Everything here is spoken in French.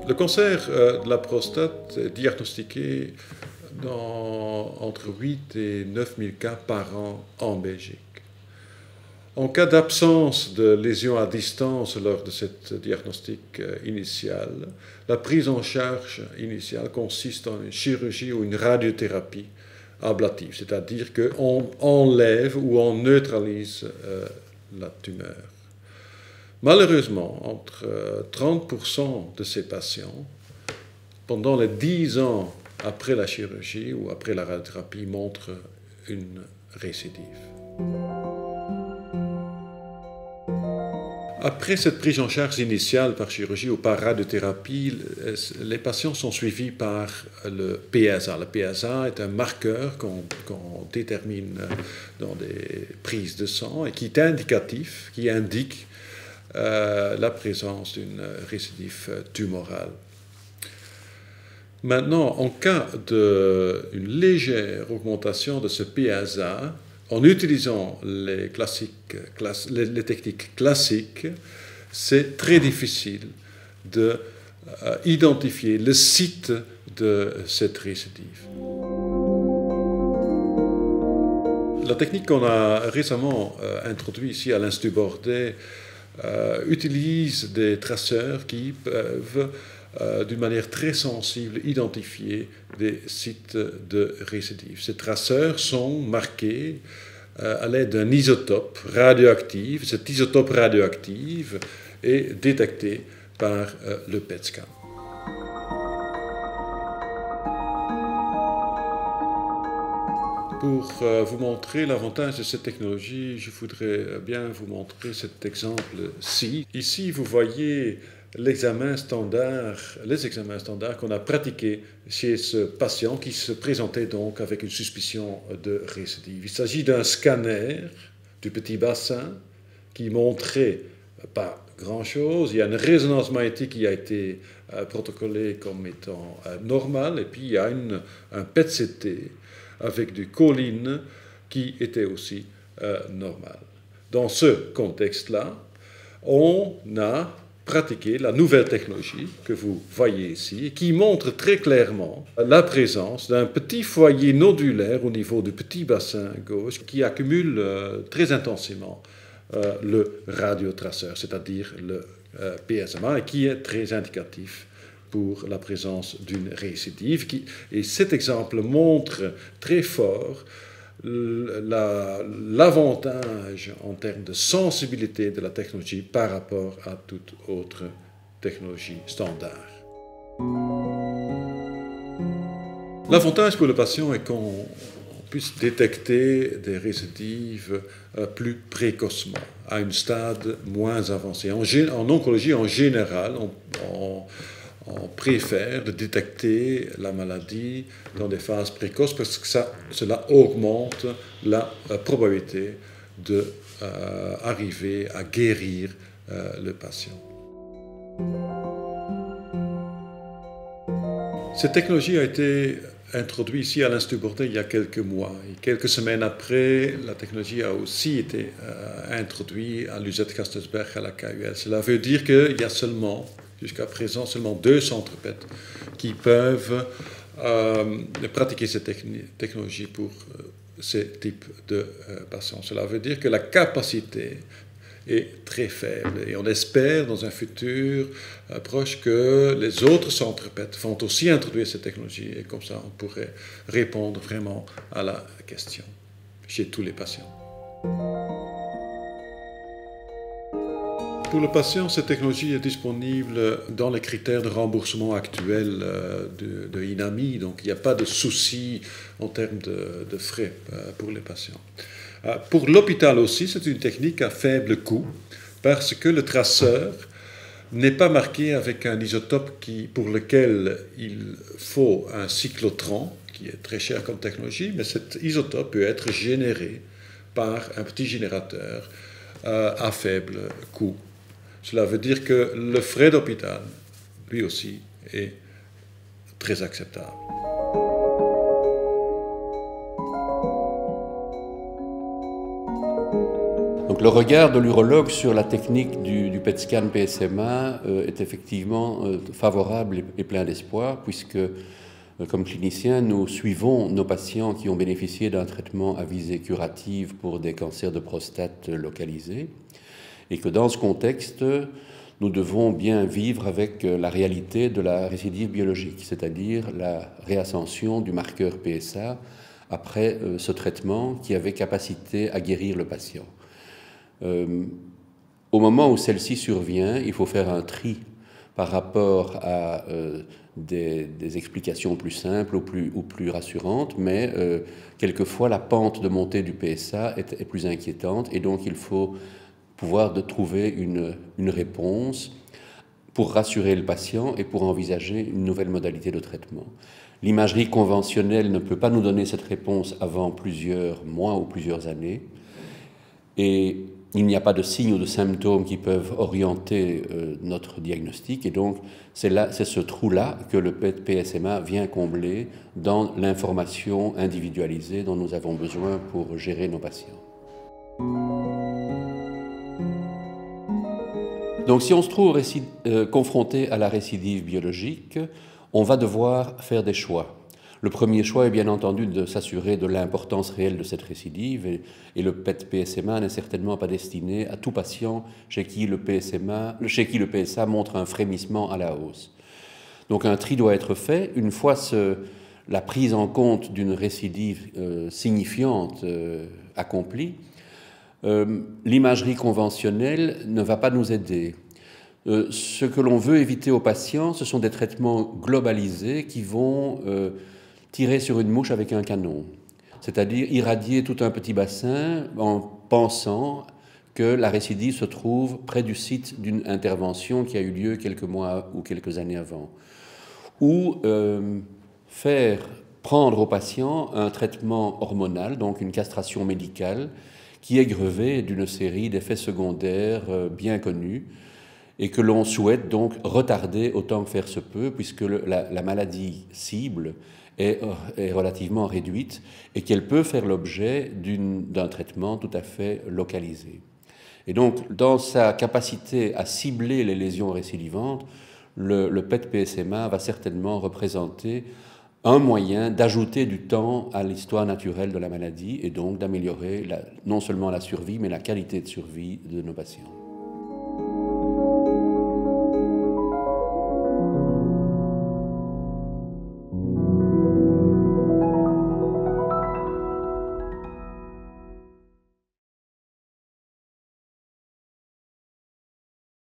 Le cancer de la prostate est diagnostiqué dans entre 8 et 9 000 cas par an en Belgique. En cas d'absence de lésion à distance lors de cette diagnostic initial, la prise en charge initiale consiste en une chirurgie ou une radiothérapie ablative, c'est-à-dire qu'on enlève ou on neutralise la tumeur. Malheureusement, entre 30% de ces patients, pendant les 10 ans après la chirurgie ou après la radiothérapie, montrent une récidive. Après cette prise en charge initiale par chirurgie ou par radiothérapie, les patients sont suivis par le PSA. Le PSA est un marqueur qu'on détermine dans des prises de sang et qui est indicatif, qui indique la présence d'une récidive tumorale. Maintenant, en cas d'une légère augmentation de ce PSA, en utilisant les techniques classiques, c'est très difficile d'identifier le site de cette récidive. La technique qu'on a récemment introduite ici à l'Institut Bordet utilise des traceurs qui peuvent d'une manière très sensible, identifier des sites de récidive. Ces traceurs sont marqués à l'aide d'un isotope radioactif. Cet isotope radioactif est détecté par le PET scan. Pour vous montrer l'avantage de cette technologie, je voudrais bien vous montrer cet exemple-ci. Ici, vous voyez les examens standards qu'on a pratiqués chez ce patient qui se présentait donc avec une suspicion de récidive. Il s'agit d'un scanner du petit bassin qui montrait pas grand-chose. Il y a une résonance magnétique qui a été protocolée comme étant normale, et puis il y a un PET-CT avec du choline qui était aussi normal. Dans ce contexte-là, on a pratiquer la nouvelle technologie que vous voyez ici, qui montre très clairement la présence d'un petit foyer nodulaire au niveau du petit bassin gauche qui accumule très intensément le radiotraceur, c'est-à-dire le PSMA, et qui est très indicatif pour la présence d'une récidive. Et cet exemple montre très fort l'avantage en termes de sensibilité de la technologie par rapport à toute autre technologie standard. L'avantage pour le patient est qu'on puisse détecter des récidives plus précocement, à un stade moins avancé. En oncologie, en général, on préfère de détecter la maladie dans des phases précoces parce que cela augmente la probabilité d'arriver à guérir le patient. Cette technologie a été introduite ici à l'Institut Bordet il y a quelques mois. Et quelques semaines après, la technologie a aussi été introduite à l'UZ Gastelsberg à la KUL. Cela veut dire qu'il y a jusqu'à présent, seulement 2 centres PET qui peuvent pratiquer cette technologie pour ces types de patients. Cela veut dire que la capacité est très faible et on espère dans un futur proche que les autres centres PET vont aussi introduire cette technologie et comme ça on pourrait répondre vraiment à la question chez tous les patients. Pour le patient, cette technologie est disponible dans les critères de remboursement actuels de INAMI, donc il n'y a pas de souci en termes de frais pour les patients. Pour l'hôpital aussi, c'est une technique à faible coût parce que le traceur n'est pas marqué avec un isotope pour lequel il faut un cyclotron, qui est très cher comme technologie, mais cet isotope peut être généré par un petit générateur à faible coût. Cela veut dire que le frais d'hôpital, lui aussi, est très acceptable. Donc Le regard de l'urologue sur la technique du PET scan PSMA est effectivement favorable et plein d'espoir, puisque comme cliniciens, nous suivons nos patients qui ont bénéficié d'un traitement à visée curative pour des cancers de prostate localisés, et que dans ce contexte, nous devons bien vivre avec la réalité de la récidive biologique, c'est-à-dire la réascension du marqueur PSA après ce traitement qui avait capacité à guérir le patient. Au moment où celle-ci survient, il faut faire un tri par rapport à des explications plus simples ou plus rassurantes, mais quelquefois la pente de montée du PSA est plus inquiétante, et donc il faut pouvoir trouver une réponse pour rassurer le patient et pour envisager une nouvelle modalité de traitement. L'imagerie conventionnelle ne peut pas nous donner cette réponse avant plusieurs mois ou plusieurs années, et il n'y a pas de signes ou de symptômes qui peuvent orienter notre diagnostic, et donc c'est ce trou-là que le PSMA vient combler dans l'information individualisée dont nous avons besoin pour gérer nos patients. Donc si on se trouve confronté à la récidive biologique, on va devoir faire des choix. Le premier choix est bien entendu de s'assurer de l'importance réelle de cette récidive, et le PET-PSMA n'est certainement pas destiné à tout patient chez qui le PSA montre un frémissement à la hausse. Donc un tri doit être fait. Une fois la prise en compte d'une récidive signifiante accomplie, l'imagerie conventionnelle ne va pas nous aider. Ce que l'on veut éviter aux patients, ce sont des traitements globalisés qui vont tirer sur une mouche avec un canon, c'est-à-dire irradier tout un petit bassin en pensant que la récidive se trouve près du site d'une intervention qui a eu lieu quelques mois ou quelques années avant, ou faire prendre au patient un traitement hormonal, donc une castration médicale, qui est grevé d'une série d'effets secondaires bien connus, et que l'on souhaite donc retarder autant que faire se peut, puisque la maladie cible est relativement réduite et qu'elle peut faire l'objet d'un traitement tout à fait localisé. Et donc, dans sa capacité à cibler les lésions récidivantes, le PET-PSMA va certainement représenter un moyen d'ajouter du temps à l'histoire naturelle de la maladie, et donc d'améliorer non seulement la survie, mais la qualité de survie de nos patients.